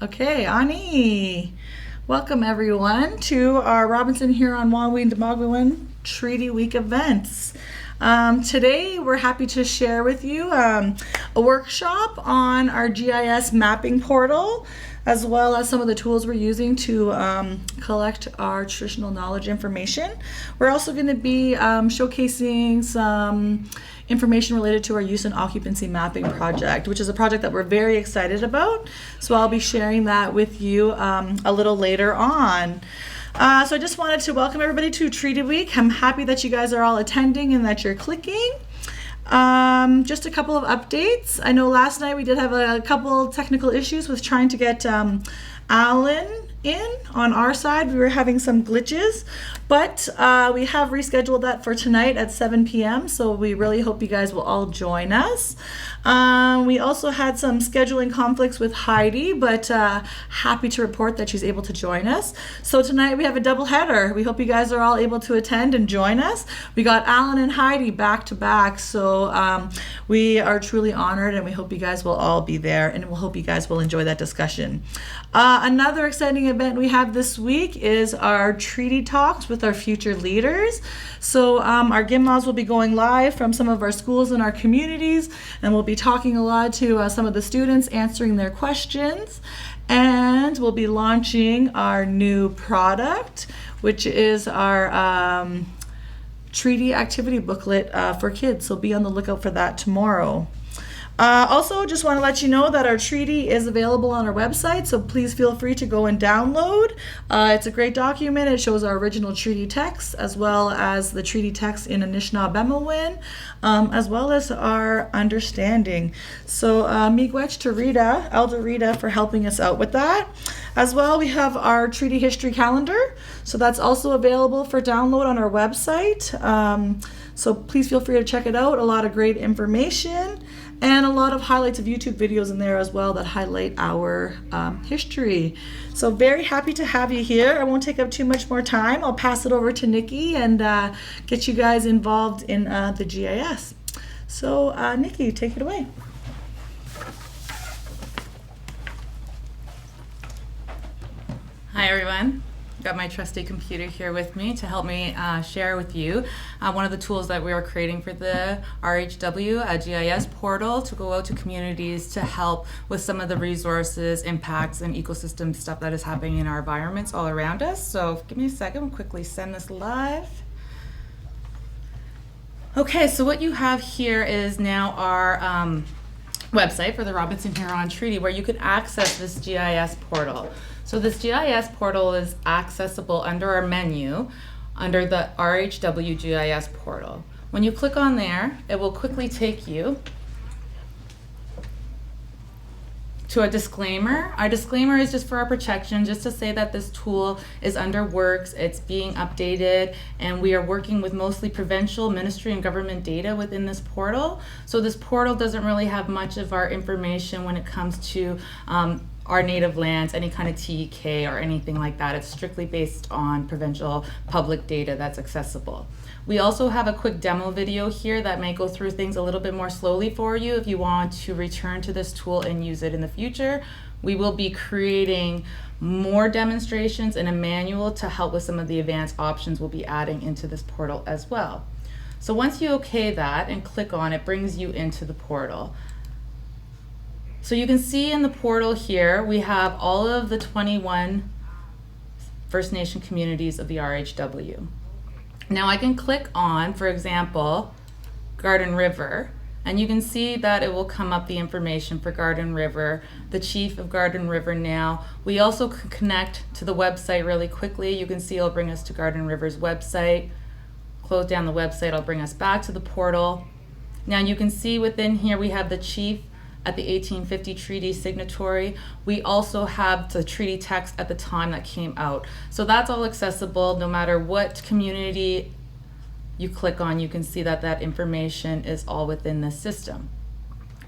Okay, Ani. Welcome everyone to our Robinson Huron-Wahlween Treaty Week events. Today we're happy to share with you a workshop on our GIS mapping portal, as well as some of the tools we're using to collect our traditional knowledge information. We're also going to be showcasing some information related to our use and occupancy mapping project, which is a project that we're very excited about. So I'll be sharing that with you a little later on. So I just wanted to welcome everybody to Treaty Week. I'm happy that you guys are all attending and that you're clicking. Just a couple of updates. I know last night we did have a couple technical issues with trying to get Alan in on our side. We were having some glitches, but we have rescheduled that for tonight at 7 p.m. So we really hope you guys will all join us. We also had some scheduling conflicts with Heidi, but happy to report that she's able to join us. So tonight we have a double header. We hope you guys are all able to attend and join us. We got Alan and Heidi back to back, so we are truly honored, and we hope you guys will all be there, and we'll hope you guys will enjoy that discussion. Another exciting event we have this week is our treaty talks with our future leaders. So our GIMMOs will be going live from some of our schools in our communities, and we'll be talking a lot to some of the students, answering their questions. And we'll be launching our new product, which is our treaty activity booklet for kids. So be on the lookout for that tomorrow. Also, just want to let you know that our treaty is available on our website, so please feel free to go and download. It's a great document. It shows our original treaty text, as well as the treaty text in Anishinaabe, as well as our understanding. So miigwech to Rita, Elder Rita, for helping us out with that. As well, we have our treaty history calendar, so that's also available for download on our website. So please feel free to check it out. A lot of great information, and a lot of highlights of YouTube videos in there as well that highlight our history. So very happy to have you here. I won't take up too much more time. I'll pass it over to Nikki and get you guys involved in the GIS. So Nikki, take it away. Hi everyone. Got my trusty computer here with me to help me share with you one of the tools that we are creating for the RHW GIS portal to go out to communities to help with some of the resources, impacts, and ecosystem stuff that is happening in our environments all around us. So give me a second, we'll quickly send this live. Okay, so what you have here is now our website for the Robinson Huron Treaty, where you can access this GIS portal. So this GIS portal is accessible under our menu, under the RHW GIS portal. When you click on there, it will quickly take you to a disclaimer. Our disclaimer is just for our protection, just to say that this tool is under works, it's being updated, and we are working with mostly provincial, ministry, and government data within this portal. So this portal doesn't really have much of our information when it comes to our native lands, any kind of TEK or anything like that. It's strictly based on provincial public data that's accessible. We also have a quick demo video here that may go through things a little bit more slowly for you if you want to return to this tool and use it in the future. We will be creating more demonstrations and a manual to help with some of the advanced options we'll be adding into this portal as well. So once you okay that and click on it, brings you into the portal. So you can see in the portal here, we have all of the 21 First Nation communities of the RHW. Now I can click on, for example, Garden River, and you can see that it will come up the information for Garden River, the chief of Garden River now. We also can connect to the website really quickly. You can see it'll bring us to Garden River's website. Close down the website, it'll bring us back to the portal. Now you can see within here we have the chief at the 1850 treaty signatory. We also have the treaty text at the time that came out. So that's all accessible. No matter what community you click on, you can see that that information is all within this system.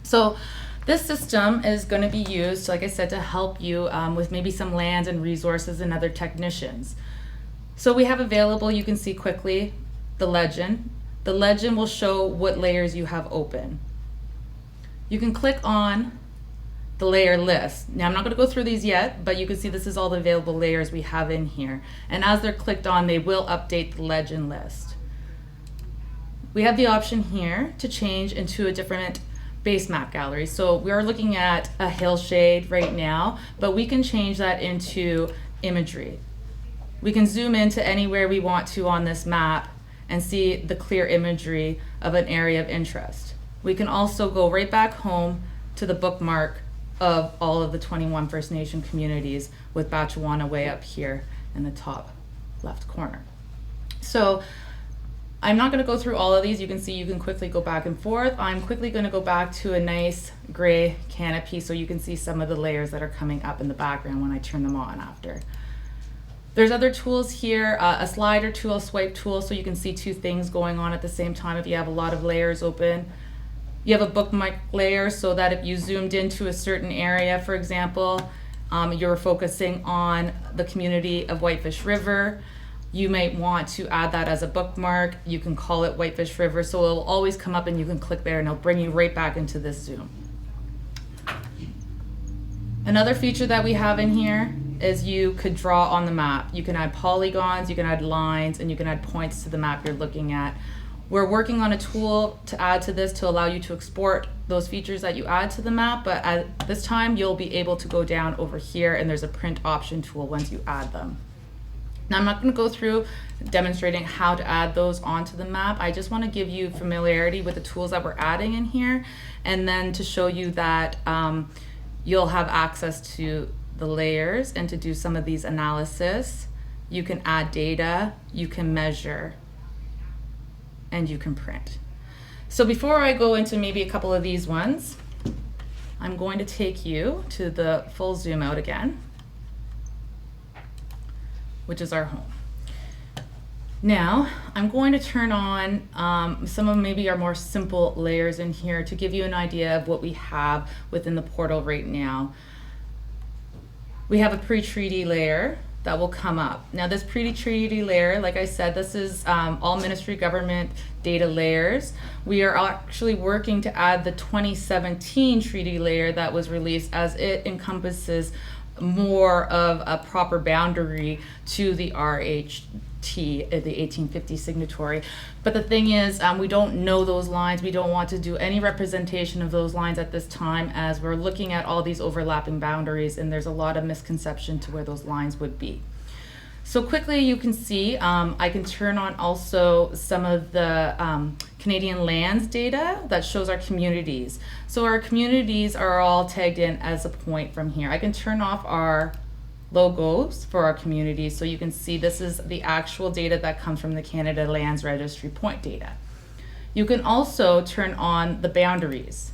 So this system is going to be used, like I said, to help you with maybe some lands and resources and other technicians. So we have available, you can see quickly, the legend. The legend will show what layers you have open. You can click on the layer list. Now I'm not going to go through these yet, but you can see this is all the available layers we have in here. And as they're clicked on, they will update the legend list. We have the option here to change into a different base map gallery. So we are looking at a hillshade right now, but we can change that into imagery. We can zoom into anywhere we want to on this map and see the clear imagery of an area of interest. We can also go right back home to the bookmark of all of the 21 First Nation communities with Batchewana way up here in the top left corner. So I'm not going to go through all of these. You can see you can quickly go back and forth. I'm quickly going to go back to a nice gray canopy so you can see some of the layers that are coming up in the background when I turn them on after. There's other tools here, a slider tool, a swipe tool, so you can see two things going on at the same time if you have a lot of layers open. You have a bookmark layer so that if you zoomed into a certain area, for example, you're focusing on the community of Whitefish River. You might want to add that as a bookmark. You can call it Whitefish River, so it'll always come up and you can click there and it'll bring you right back into this zoom. Another feature that we have in here is you could draw on the map. You can add polygons, you can add lines, and you can add points to the map you're looking at. We're working on a tool to add to this to allow you to export those features that you add to the map, but at this time you'll be able to go down over here and there's a print option tool once you add them. Now I'm not going to go through demonstrating how to add those onto the map. I just want to give you familiarity with the tools that we're adding in here, and then to show you that you'll have access to the layers and to do some of these analysis. You can add data, you can measure, and you can print. So before I go into maybe a couple of these ones, I'm going to take you to the full zoom out again, which is our home. Now, I'm going to turn on some of maybe our more simple layers in here to give you an idea of what we have within the portal right now. We have a pre-treaty layer that will come up. Now this pre-treaty layer, like I said, this is all ministry government data layers. We are actually working to add the 2017 treaty layer that was released, as it encompasses more of a proper boundary to the RHT, the 1850 signatory. But the thing is, we don't know those lines. We don't want to do any representation of those lines at this time, as we're looking at all these overlapping boundaries and there's a lot of misconception to where those lines would be. So quickly you can see, I can turn on also some of the Canadian lands data that shows our communities. So our communities are all tagged in as a point from here. I can turn off our logos for our communities so you can see this is the actual data that comes from the Canada Lands Registry point data. You can also turn on the boundaries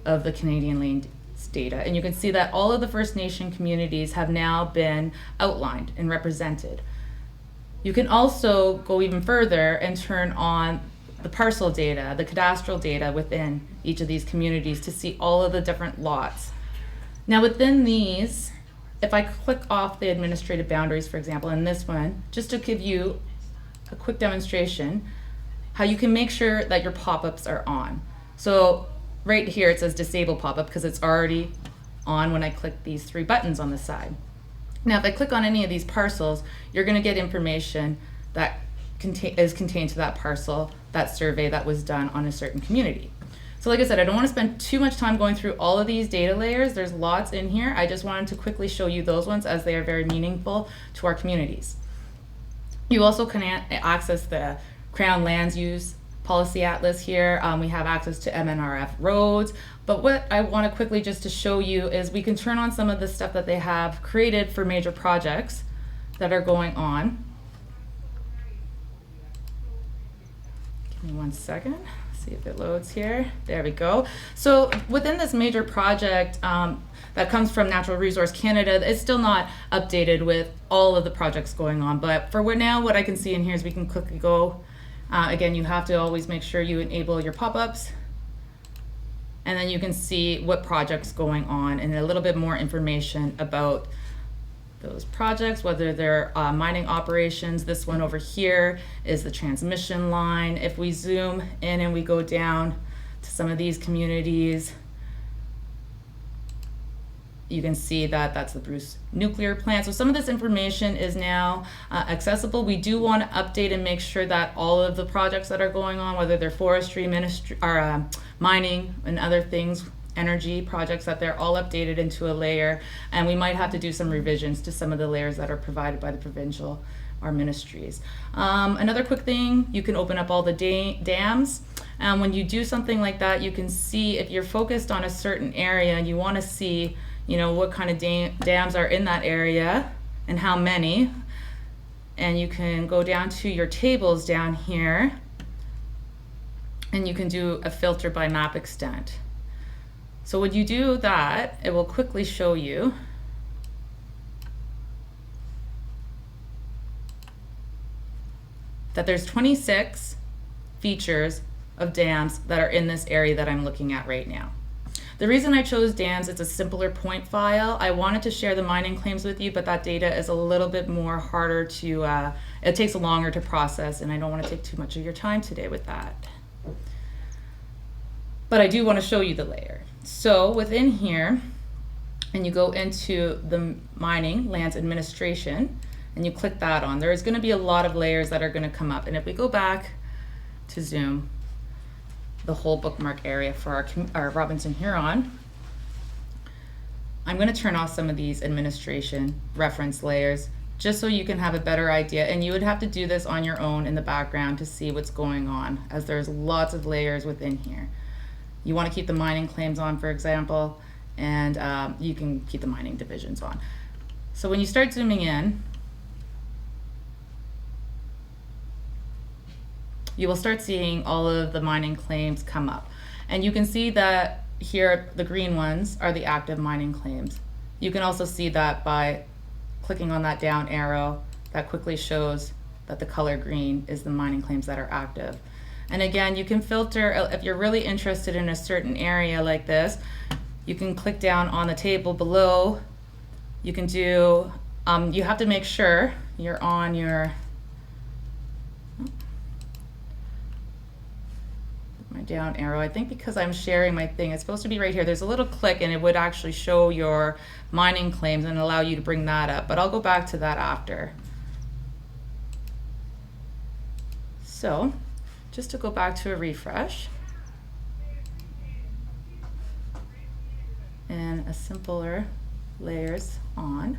of the Canadian lands data, and you can see that all of the First Nation communities have now been outlined and represented. You can also go even further and turn on the parcel data, the cadastral data within each of these communities to see all of the different lots. Now within these, if I click off the administrative boundaries, for example, in this one, just to give you a quick demonstration, how you can make sure that your pop-ups are on. So right here it says disable pop-up because it's already on when I click these three buttons on the side. Now if I click on any of these parcels, you're going to get information that is contained to that parcel, that survey that was done on a certain community. So like I said, I don't want to spend too much time going through all of these data layers. There's lots in here. I just wanted to quickly show you those ones as they are very meaningful to our communities. You also can access the Crown Lands Use Policy Atlas here. We have access to MNRF roads. But what I want to quickly just to show you is we can turn on some of the stuff that they have created for major projects that are going on. Give me 1 second. See if it loads here. There we go. So within this major project that comes from Natural Resource Canada, it's still not updated with all of the projects going on. But for now, what I can see in here is we can quickly go. Again, you have to always make sure you enable your pop-ups. And then you can see what project's going on and a little bit more information about those projects, whether they're mining operations. This one over here is the transmission line. If we zoom in and we go down to some of these communities, You can see that that's the Bruce nuclear plant. So some of this information is now accessible. We do want to update and make sure that all of the projects that are going on, whether they're forestry, ministry, or mining and other things, energy projects, that they're all updated into a layer. And we might have to do some revisions to some of the layers that are provided by the provincial or ministries. Another quick thing, you can open up all the dams. When you do something like that, you can see if you're focused on a certain area and you want to see, you know, what kind of dams are in that area and how many. And you can go down to your tables down here and you can do a filter by map extent. So when you do that, it will quickly show you that there's 26 features of dams that are in this area that I'm looking at right now. The reason I chose dams, it's a simpler point file. I wanted to share the mining claims with you, but that data is a little bit more harder to, it takes longer to process, and I don't want to take too much of your time today with that. But I do want to show you the layer. So within here, and you go into the mining lands administration, and you click that on, there is going to be a lot of layers that are going to come up. And if we go back to zoom the whole bookmark area for our Robinson Huron, I'm going to turn off some of these administration reference layers just so you can have a better idea. And you would have to do this on your own in the background to see what's going on, as there's lots of layers within here. You want to keep the mining claims on, for example, and you can keep the mining divisions on. So when you start zooming in, you will start seeing all of the mining claims come up. And you can see that here, the green ones are the active mining claims. You can also see that by clicking on that down arrow, that quickly shows that the color green is the mining claims that are active. And again, you can filter, if you're really interested in a certain area like this, you can click down on the table below. You can do, you have to make sure you're on your, my down arrow. I think because I'm sharing my thing, it's supposed to be right here. There's a little click and it would actually show your mining claims and allow you to bring that up, but I'll go back to that after. So just to go back to a refresh and a simpler layers on.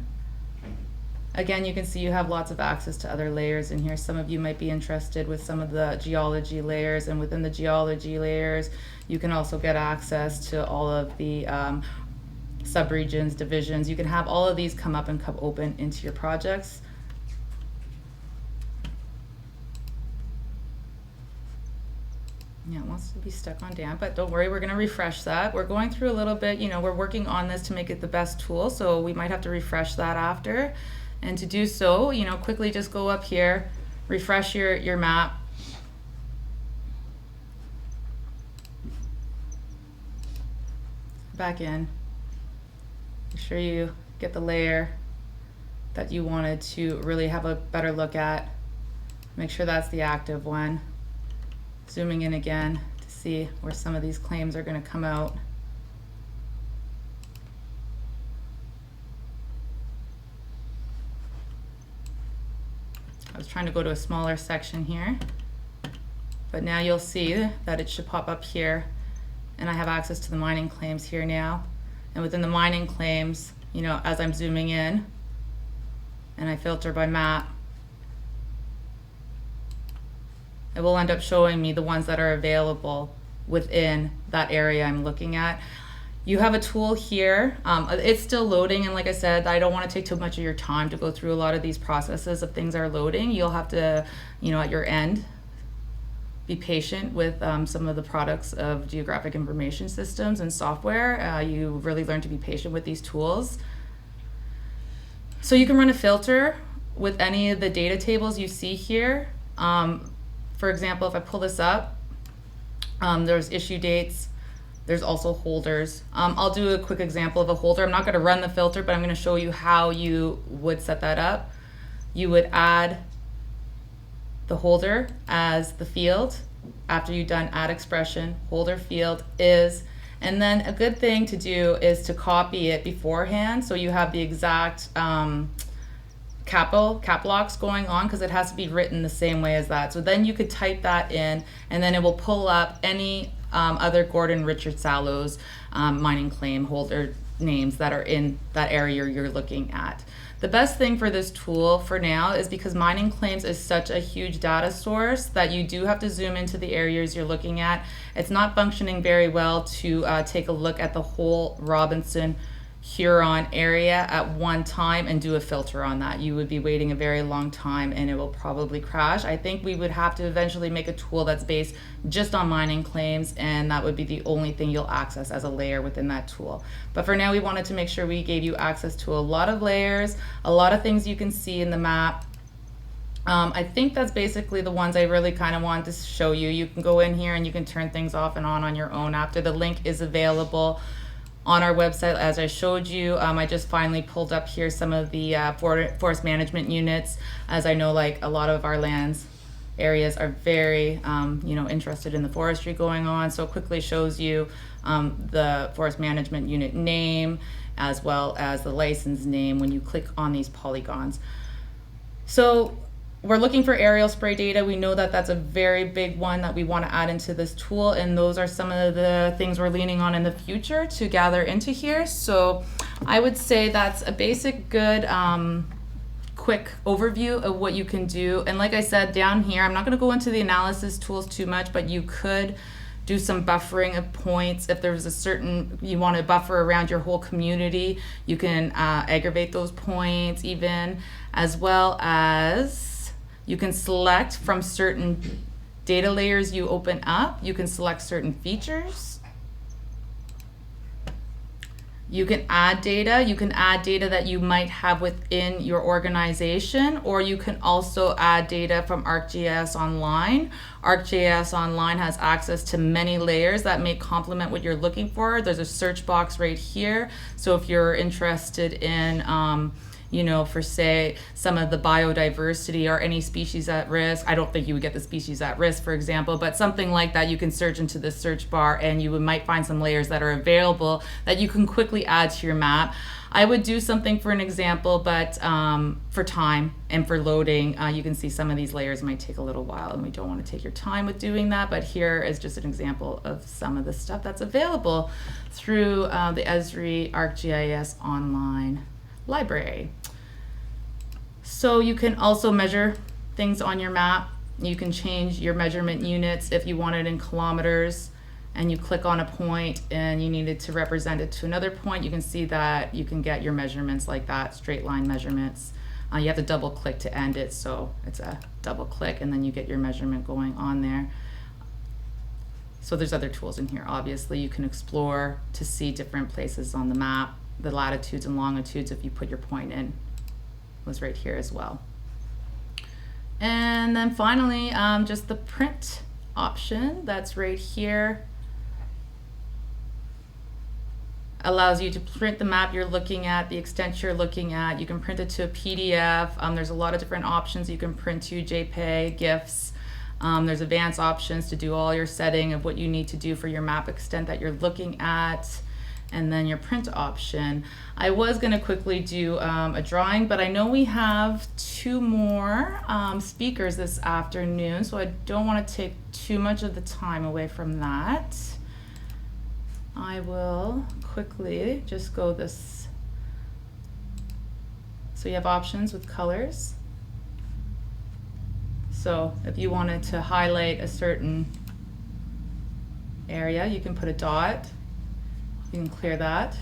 Again, you can see you have lots of access to other layers in here. Some of you might be interested with some of the geology layers, and within the geology layers, you can also get access to all of the subregions, divisions. You can have all of these come up and come open into your projects. Yeah, it wants to be stuck on dam, but don't worry, we're going to refresh that. We're going through a little bit, you know, we're working on this to make it the best tool, so we might have to refresh that after. And to do so, you know, quickly just go up here, refresh your map. Back in. Make sure you get the layer that you wanted to really have a better look at. Make sure that's the active one. Zooming in again to see where some of these claims are going to come out. I was trying to go to a smaller section here, but now you'll see that it should pop up here, and I have access to the mining claims here now. And within the mining claims, you know, as I'm zooming in and I filter by map, it will end up showing me the ones that are available within that area I'm looking at. You have a tool here. It's still loading, and like I said, I don't want to take too much of your time to go through a lot of these processes of things are loading. You'll have to, you know, at your end, be patient with some of the products of geographic information systems and software. You really learn to be patient with these tools. So you can run a filter with any of the data tables you see here. For example, if I pull this up, there's issue dates. There's also holders. I'll do a quick example of a holder. I'm not going to run the filter, but I'm going to show you how you would set that up. You would add the holder as the field. After you've done add expression, holder field is, And then a good thing to do is to copy it beforehand so you have the exact cap locks going on, because it has to be written the same way as that. So then you could type that in, and then it will pull up any other Gordon Richard Sallows mining claim holder names that are in that area you're looking at. The best thing for this tool for now is because mining claims is such a huge data source that you do have to zoom into the areas you're looking at. It's not functioning very well to take a look at the whole Robinson Huron area at one time and do a filter on that. You would be waiting a very long time and it will probably crash. I think we would have to eventually make a tool that's based just on mining claims, and that would be the only thing you'll access as a layer within that tool. But for now, we wanted to make sure we gave you access to a lot of layers, a lot of things you can see in the map. I think that's basically the ones I really kind of wanted to show you. You can go in here and you can turn things off and on your own after. The link is available on our website, as I showed you. I just finally pulled up here some of the forest management units, as I know like a lot of our lands areas are very interested in the forestry going on. So it quickly shows you the forest management unit name as well as the license name when you click on these polygons. So we're looking for aerial spray data. We know that that's a very big one that we want to add into this tool, and those are some of the things we're leaning on in the future to gather into here. So I would say that's a basic, good, quick overview of what you can do. And like I said, down here, I'm not going to go into the analysis tools too much, but you could do some buffering of points. If there's a certain, you want to buffer around your whole community, you can aggravate those points even, as well as you can select from certain data layers you open up. You can select certain features. You can add data. You can add data that you might have within your organization, or you can also add data from ArcGIS Online. ArcGIS Online has access to many layers that may complement what you're looking for. There's a search box right here. So if you're interested in for say some of the biodiversity or any species at risk. I don't think you would get the species at risk, for example, but something like that, you can search into the search bar and you might find some layers that are available that you can quickly add to your map. I would do something for an example, but for time and for loading, you can see some of these layers might take a little while, and we don't want to take your time with doing that. But here is just an example of some of the stuff that's available through the Esri ArcGIS Online library. So you can also measure things on your map. You can change your measurement units if you want it in kilometers, and you click on a point and you needed to represent it to another point. You can see that you can get your measurements like that, straight line measurements. You have to double click to end it, so it's a double click and then you get your measurement going on there. So there's other tools in here. Obviously you can explore to see different places on the map. The latitudes and longitudes, if you put your point in, was right here as well. And then finally, just the print option that's right here allows you to print the map you're looking at, the extent you're looking at. You can print it to a PDF. There's a lot of different options you can print to, JPEG, GIFs. There's advanced options to do all your setting of what you need to do for your map extent that you're looking at. And then your print option. I was going to quickly do a drawing, but I know we have two more speakers this afternoon, so I don't want to take too much of the time away from that. I will quickly just go this. So you have options with colors. So if you wanted to highlight a certain area, you can put a dot. You can clear that.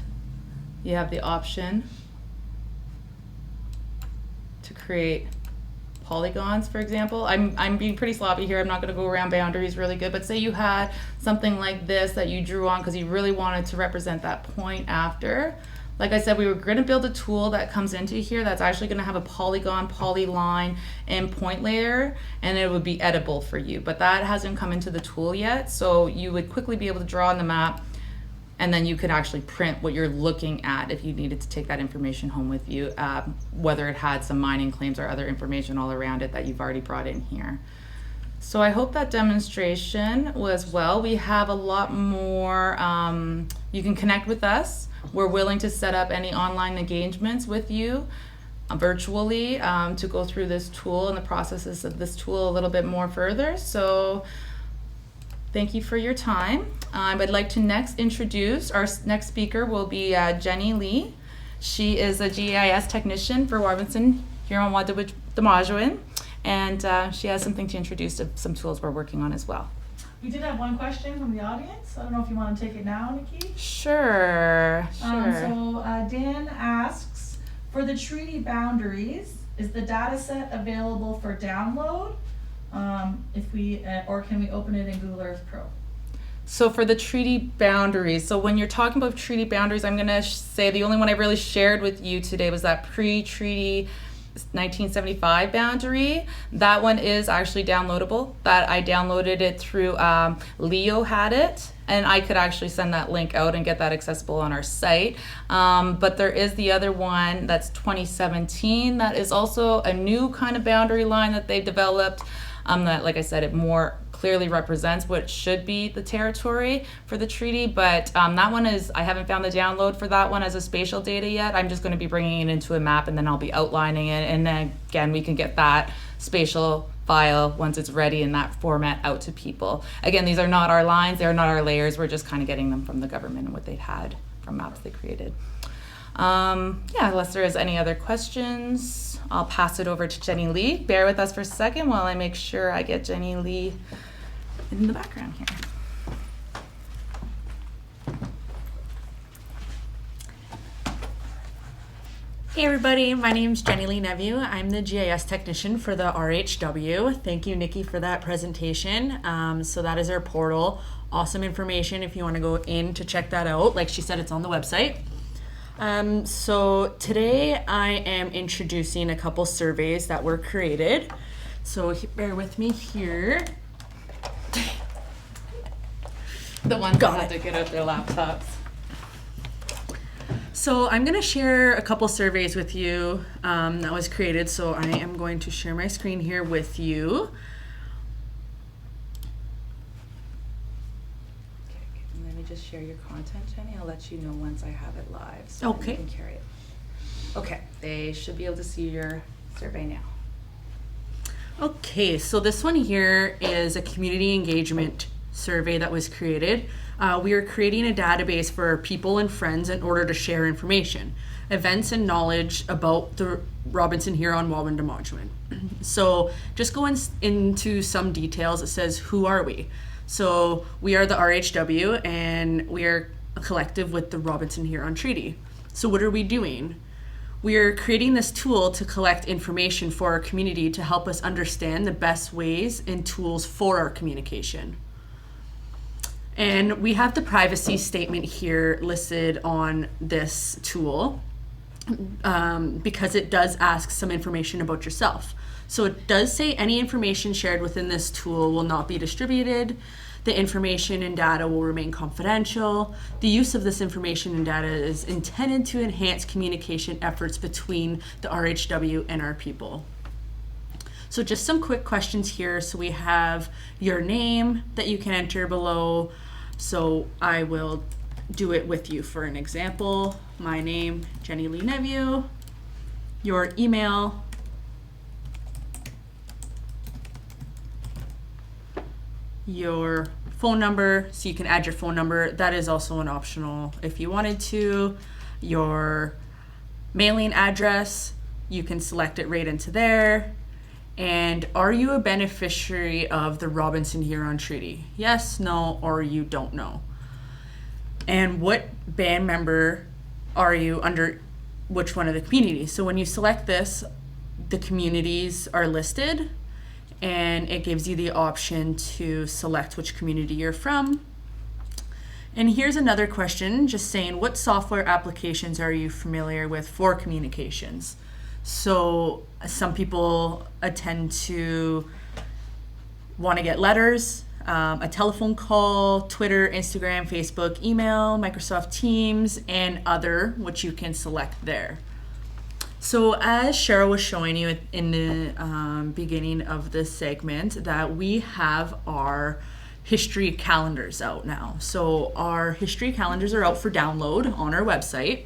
You have the option to create polygons, for example. I'm being pretty sloppy here. I'm not going to go around boundaries really good, but say you had something like this that you drew on because you really wanted to represent that point after. Like I said, we were going to build a tool that comes into here that's actually going to have a polygon, polyline, and point layer, and it would be editable for you. But that hasn't come into the tool yet, so you would quickly be able to draw on the map, and then you could actually print what you're looking at if you needed to take that information home with you, whether it had some mining claims or other information all around it that you've already brought in here. So I hope that demonstration was well. We have a lot more. You can connect with us. We're willing to set up any online engagements with you virtually to go through this tool and the processes of this tool a little bit more further. So thank you for your time. I'd like to next introduce our next speaker will be Jenny Lee. She is a GIS technician for Robinson Huron-Waddewich-Demajuin, and she has something to introduce to some tools we're working on as well. We did have one question from the audience. I don't know if you want to take it now, Nikki. Sure. Dan asks, for the treaty boundaries, is the data set available for download? Or can we open it in Google Earth Pro? So for the treaty boundaries, so when you're talking about treaty boundaries, I'm going to say the only one I really shared with you today was that pre-treaty 1975 boundary. That one is actually downloadable. That I downloaded it through Leo had it, and I could actually send that link out and get that accessible on our site. But there is the other one that's 2017. That is also a new kind of boundary line that they've developed. That, like I said, it more clearly represents what should be the territory for the treaty, but that one is, I haven't found the download for that one as a spatial data yet. I'm just going to be bringing it into a map, and then I'll be outlining it, and then again we can get that spatial file once it's ready in that format out to people. Again, these are not our lines, they are not our layers, we're just kind of getting them from the government and what they'd had from maps they created. Unless there is any other questions, I'll pass it over to Jenny Lee. Bear with us for a second while I make sure I get Jenny Lee in the background here. Hey everybody, my name's Jenny Lee Nevue. I'm the GIS technician for the RHW. Thank you, Nikki, for that presentation. So that is our portal. Awesome information if you want to go in to check that out. Like she said, it's on the website. So today I am introducing a couple surveys that were created. So bear with me here. The ones that had to get out their laptops. So I'm going to share a couple surveys with you that was created. So I am going to share my screen here with you. Okay, let me just share your content, Jenny. I'll let you know once I have it live, so okay. You can carry it. Okay, they should be able to see your survey now. Okay, so this one here is a community engagement survey that was created. We are creating a database for people and friends in order to share information, events, and knowledge about the Robinson Huron-Waddewich-Demajuin. So just going into some details, it says, who are we? So we are the RHW, and we are a collective with the Robinson Huron Treaty. So what are we doing? We are creating this tool to collect information for our community to help us understand the best ways and tools for our communication. And we have the privacy statement here listed on this tool because it does ask some information about yourself. So it does say any information shared within this tool will not be distributed. The information and data will remain confidential. The use of this information and data is intended to enhance communication efforts between the RHW and our people. So just some quick questions here. So we have your name that you can enter below. So I will do it with you for an example. My name, Jenny Lee Nevue. Your email. Your phone number, so you can add your phone number. That is also an optional if you wanted to. Your mailing address, you can select it right into there. And are you a beneficiary of the Robinson Huron Treaty? Yes, no, or you don't know. And what band member are you under which one of the communities? So when you select this, the communities are listed, and it gives you the option to select which community you're from. And here's another question, just saying, what software applications are you familiar with for communications? So some people tend to want to get letters, a telephone call, Twitter, Instagram, Facebook, email, Microsoft Teams, and other, which you can select there. So as Cheryl was showing you in the beginning of this segment, that we have our history calendars out now. So our history calendars are out for download on our website.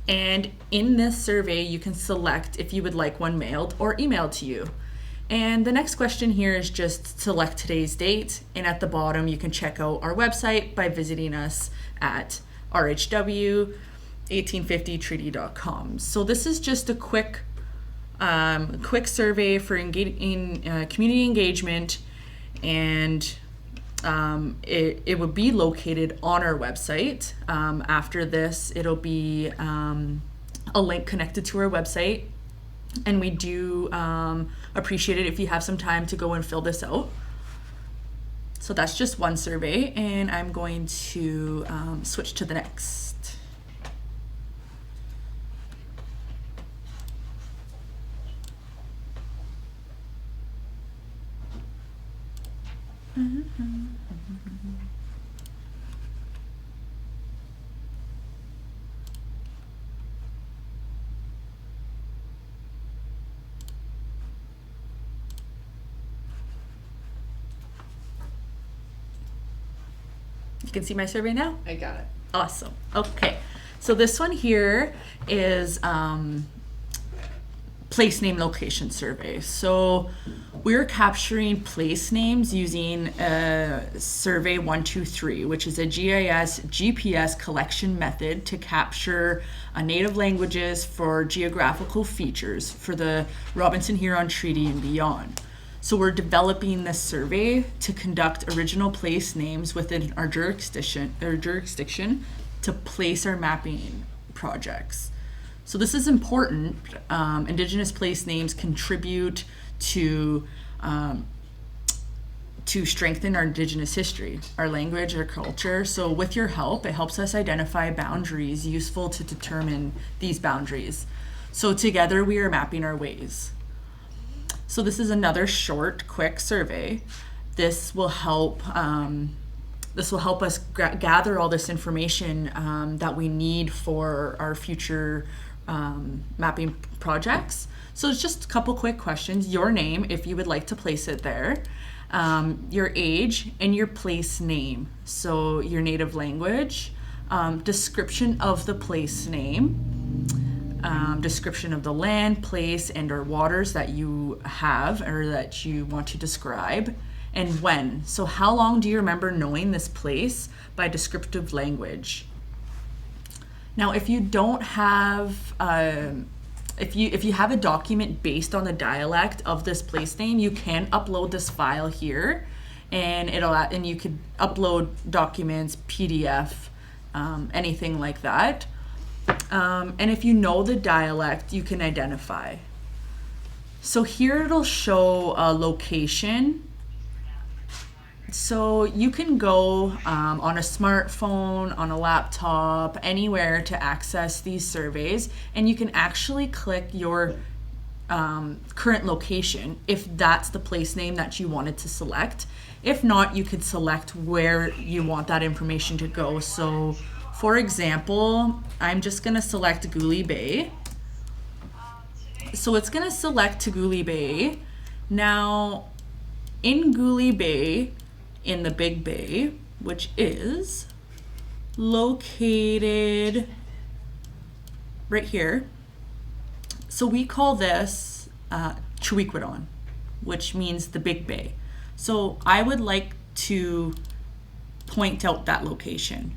And in this survey, you can select if you would like one mailed or emailed to you. And the next question here is just select today's date. And at the bottom, you can check out our website by visiting us at RHW 1850treaty.com. So this is just a quick survey for community engagement, and it would be located on our website. After this, it'll be a link connected to our website, and we do appreciate it if you have some time to go and fill this out. So that's just one survey, and I'm going to switch to the next. You can see my survey now? I got it. Awesome. Okay. So this one here is place name location survey. So we're capturing place names using survey 123, which is a GIS GPS collection method to capture native languages for geographical features for the Robinson Huron Treaty and beyond. So we're developing this survey to conduct original place names within our jurisdiction to place our mapping projects. So this is important. Indigenous place names contribute to strengthen our Indigenous history, our language, our culture. So with your help, it helps us identify boundaries useful to determine these boundaries. So together we are mapping our ways. So this is another short, quick survey. This will help us gather all this information that we need for our future mapping projects. So it's just a couple quick questions. Your name, if you would like to place it there, your age, and your place name. So your native language, description of the place name, description of the land, place, and or waters that you have or that you want to describe, and when. So how long do you remember knowing this place by descriptive language? Now, if you don't have, if you have a document based on the dialect of this place name, you can upload this file here, and you could upload documents, PDF, anything like that. And if you know the dialect, you can identify. So here it'll show a location. So you can go on a smartphone, on a laptop, anywhere to access these surveys, and you can actually click your current location if that's the place name that you wanted to select. If not, you could select where you want that information to go. So for example, I'm just gonna select Gooley Bay. So it's gonna select to Gooley Bay. Now, in Gooley Bay, in the Big Bay, which is located right here. So we call this Chewequadon, which means the Big Bay. So I would like to point out that location.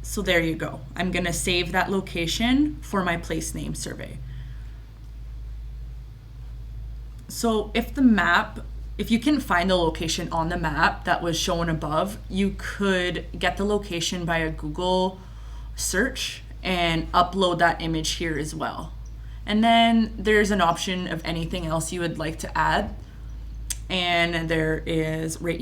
So there you go. I'm gonna save that location for my place name survey. So if you can find the location on the map that was shown above, you could get the location by a Google search and upload that image here as well. And then there's an option of anything else you would like to add. And there is rate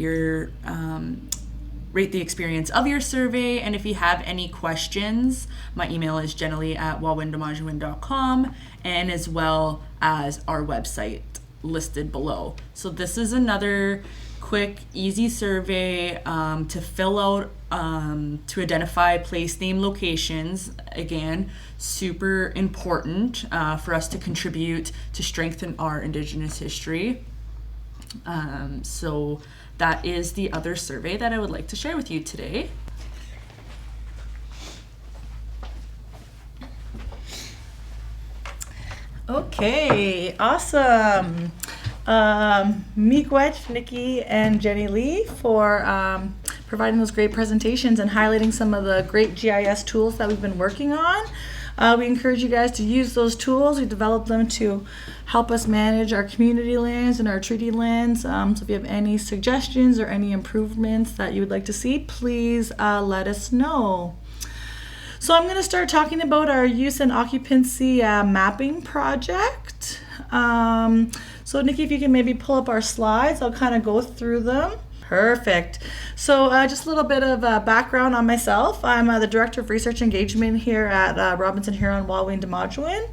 the experience of your survey. And if you have any questions, my email is generally@wawindamojuin.com, and as well as our website listed below. So this is another quick, easy survey to fill out to identify place name locations. Again, super important for us to contribute to strengthen our Indigenous history. So that is the other survey that I would like to share with you today. Okay, awesome. Miigwech, Nikki, and Jenny Lee for providing those great presentations and highlighting some of the great GIS tools that we've been working on. We encourage you guys to use those tools. We developed them to help us manage our community lands and our treaty lands. So if you have any suggestions or any improvements that you would like to see, please let us know. So I'm going to start talking about our use and occupancy mapping project. So Nikki, if you can maybe pull up our slides, I'll kind of go through them. Perfect. So just a little bit of background on myself. I'm the Director of Research Engagement here at Robinson Huron Wallwing Demodjoin.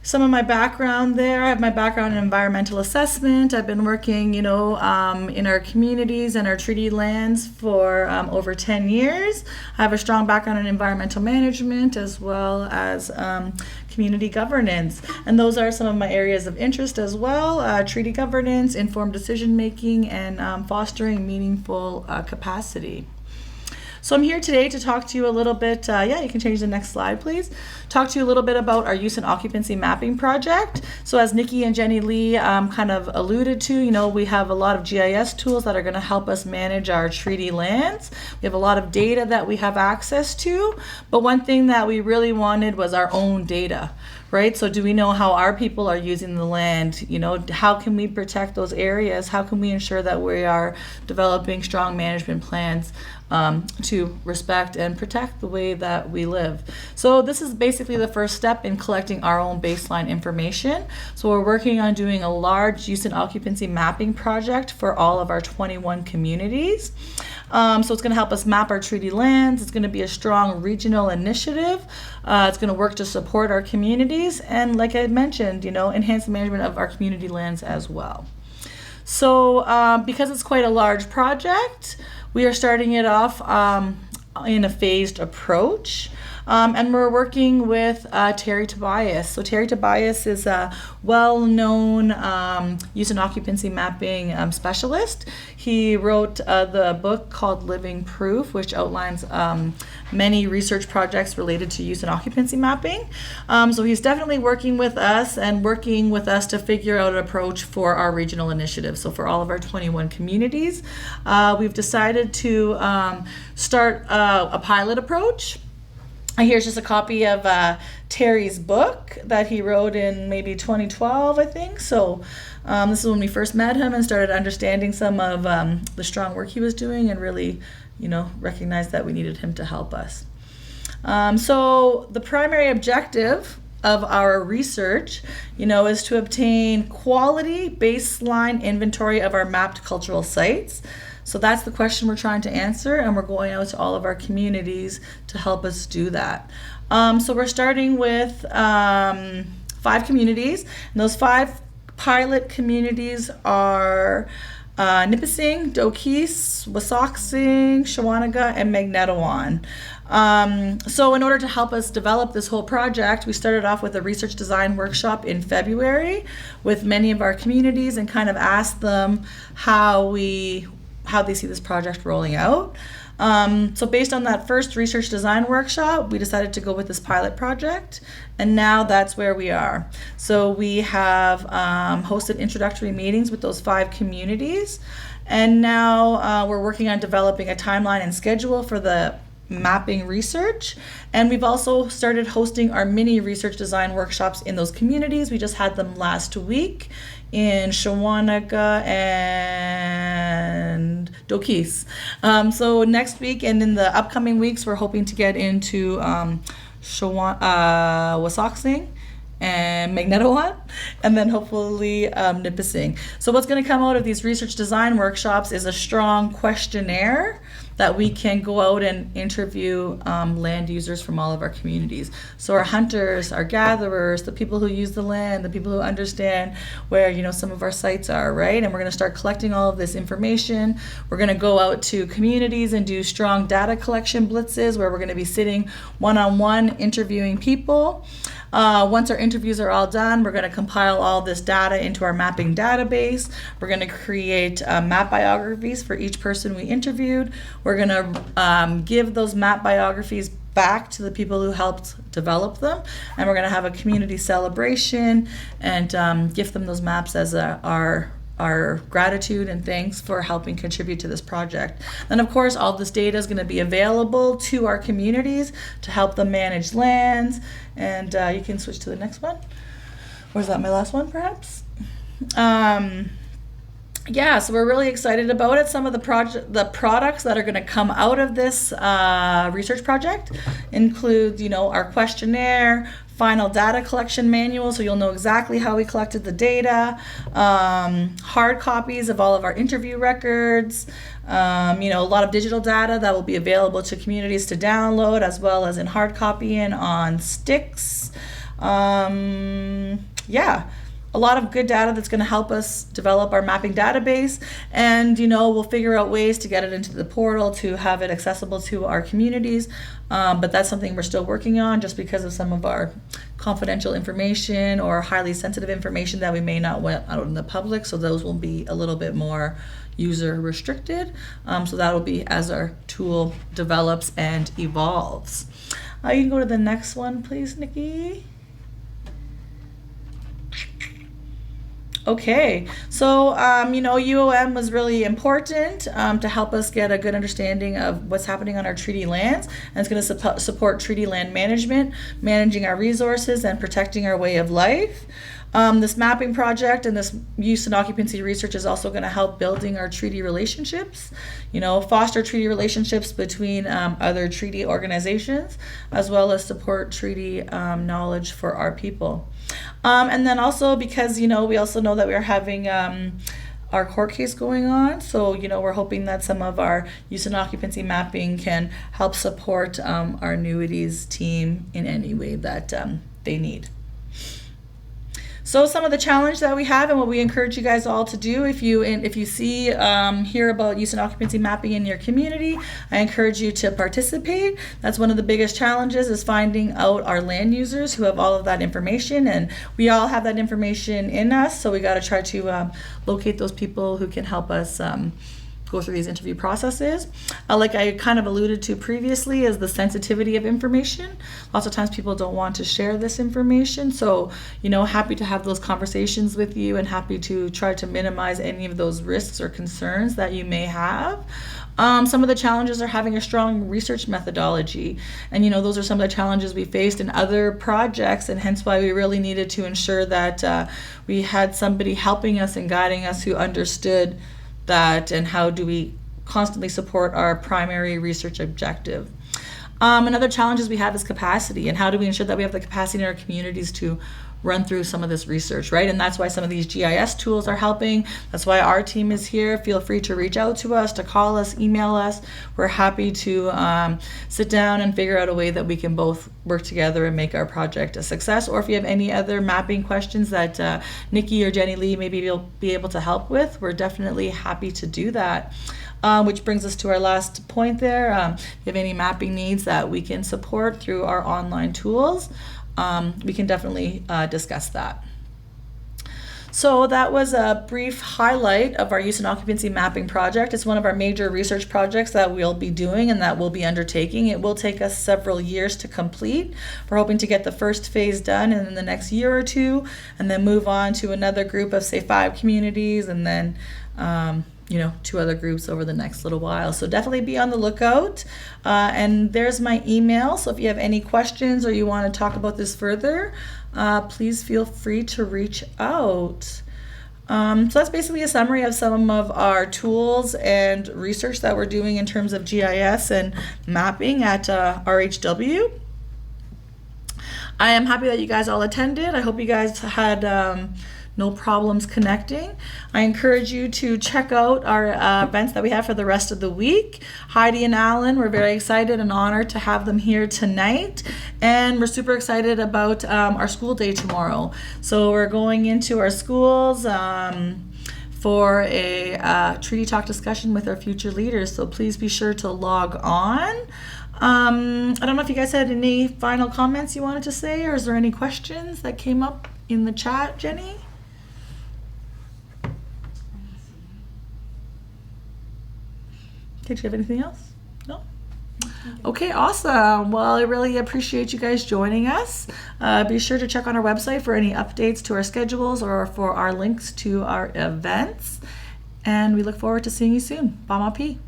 Some of my background there, I have my background in environmental assessment. I've been working, in our communities and our treaty lands for over 10 years. I have a strong background in environmental management as well as community governance. And those are some of my areas of interest as well, treaty governance, informed decision making, and fostering meaningful capacity. So I'm here today to talk to you a little bit, you can change the next slide, please. Talk to you a little bit about our use and occupancy mapping project. So as Nikki and Jenny Lee kind of alluded to, we have a lot of GIS tools that are going to help us manage our treaty lands. We have a lot of data that we have access to, but one thing that we really wanted was our own data. Right? So do we know how our people are using the land? How can we protect those areas? How can we ensure that we are developing strong management plans to respect and protect the way that we live? So this is basically the first step in collecting our own baseline information. So we're working on doing a large use and occupancy mapping project for all of our 21 communities. So it's going to help us map our treaty lands. It's going to be a strong regional initiative. It's going to work to support our communities and, like I mentioned, enhance the management of our community lands as well. So because it's quite a large project, we are starting it off in a phased approach. And we're working with Terry Tobias. So Terry Tobias is a well-known use and occupancy mapping specialist. He wrote the book called Living Proof, which outlines many research projects related to use and occupancy mapping. So he's definitely working with us to figure out an approach for our regional initiative. So for all of our 21 communities, we've decided to start a pilot approach. Here's just a copy of Terry's book that he wrote in maybe 2012, I think. So this is when we first met him and started understanding some of the strong work he was doing and really, recognized that we needed him to help us. So the primary objective of our research, is to obtain quality baseline inventory of our mapped cultural sites. So that's the question we're trying to answer, and we're going out to all of our communities to help us do that. So we're starting with 5 communities, and those 5 pilot communities are Nipissing, Dokis, Wasauksing, Shawanaga, and Magnetawan. So in order to help us develop this whole project, we started off with a research design workshop in February with many of our communities and kind of asked them how they see this project rolling out. So based on that first research design workshop, we decided to go with this pilot project, and now that's where we are. So we have hosted introductory meetings with those 5 communities, and now we're working on developing a timeline and schedule for the mapping research, and we've also started hosting our mini research design workshops in those communities. We just had them last week in Shawanaga and Dokis. So next week and in the upcoming weeks, we're hoping to get into Wasauksing and Magnetawan, and then hopefully Nipissing. So what's going to come out of these research design workshops is a strong questionnaire that we can go out and interview land users from all of our communities. So our hunters, our gatherers, the people who use the land, the people who understand where, you know, some of our sites are, right? And we're going to start collecting all of this information. We're going to go out to communities and do strong data collection blitzes where we're going to be sitting one-on-one interviewing people. Once our interviews are all done, we're going to compile all this data into our mapping database. We're going to create map biographies for each person we interviewed. We're going to give those map biographies back to the people who helped develop them, and we're going to have a community celebration and gift them those maps as our gratitude and thanks for helping contribute to this project. Then of course all this data is going to be available to our communities to help them manage lands, and you can switch to the next one. Or is that my last one perhaps? Yeah, so we're really excited about it. Some of the products that are going to come out of this research project include, you know, our questionnaire, final data collection manual, so you'll know exactly how we collected the data, hard copies of all of our interview records, you know, a lot of digital data that will be available to communities to download, as well as in hard copy and on sticks. Yeah. A lot of good data that's going to help us develop our mapping database, and you know, we'll figure out ways to get it into the portal to have it accessible to our communities, but that's something we're still working on just because of some of our confidential information or highly sensitive information that we may not want out in the public, so those will be a little bit more user restricted, so that will be as our tool develops and evolves. You can go to the next one please, Nikki. Okay, so you know, UOM was really important to help us get a good understanding of what's happening on our treaty lands, and it's going to support treaty land management, managing our resources, and protecting our way of life. This mapping project and this use and occupancy research is also going to help building our treaty relationships, you know, foster treaty relationships between other treaty organizations, as well as support treaty knowledge for our people. And then also because, you know, we also know that we're having our court case going on. So, you know, we're hoping that some of our use and occupancy mapping can help support our annuities team in any way that they need. So some of the challenge that we have and what we encourage you guys all to do, if you see, hear about use and occupancy mapping in your community, I encourage you to participate. That's one of the biggest challenges, is finding out our land users who have all of that information, and we all have that information in us, so we got to try to locate those people who can help us go through these interview processes. Like I kind of alluded to previously, is the sensitivity of information. Lots of times people don't want to share this information, so, you know, happy to have those conversations with you and happy to try to minimize any of those risks or concerns that you may have. Some of the challenges are having a strong research methodology, and you know, those are some of the challenges we faced in other projects, and hence why we really needed to ensure that we had somebody helping us and guiding us who understood that, and how do we constantly support our primary research objective. Another challenges we have is capacity, and how do we ensure that we have the capacity in our communities to run through some of this research, right? And that's why some of these GIS tools are helping. That's why our team is here. Feel free to reach out to us, to call us, email us. We're happy to sit down and figure out a way that we can both work together and make our project a success. Or if you have any other mapping questions that Nikki or Jenny Lee maybe will be able to help with, we're definitely happy to do that. Which brings us to our last point there. If you have any mapping needs that we can support through our online tools, we can definitely discuss that. So that was a brief highlight of our use and occupancy mapping project. It's one of our major research projects that we'll be doing and that we'll be undertaking. It will take us several years to complete. We're hoping to get the first phase done in the next year or two, and then move on to another group of, say, 5 communities, and then you know, 2 other groups over the next little while. So definitely be on the lookout. And there's my email. So if you have any questions or you want to talk about this further, please feel free to reach out. So that's basically a summary of some of our tools and research that we're doing in terms of GIS and mapping at RHW. I am happy that you guys all attended. I hope you guys had no problems connecting. I encourage you to check out our events that we have for the rest of the week. Heidi and Alan, we're very excited and honored to have them here tonight. And we're super excited about our school day tomorrow. So we're going into our schools for a treaty talk discussion with our future leaders. So please be sure to log on. I don't know if you guys had any final comments you wanted to say, or is there any questions that came up in the chat, Jenny? Did you have anything else? No? Okay, awesome. Well, I really appreciate you guys joining us. Be sure to check on our website for any updates to our schedules or for our links to our events. And we look forward to seeing you soon. Bama P.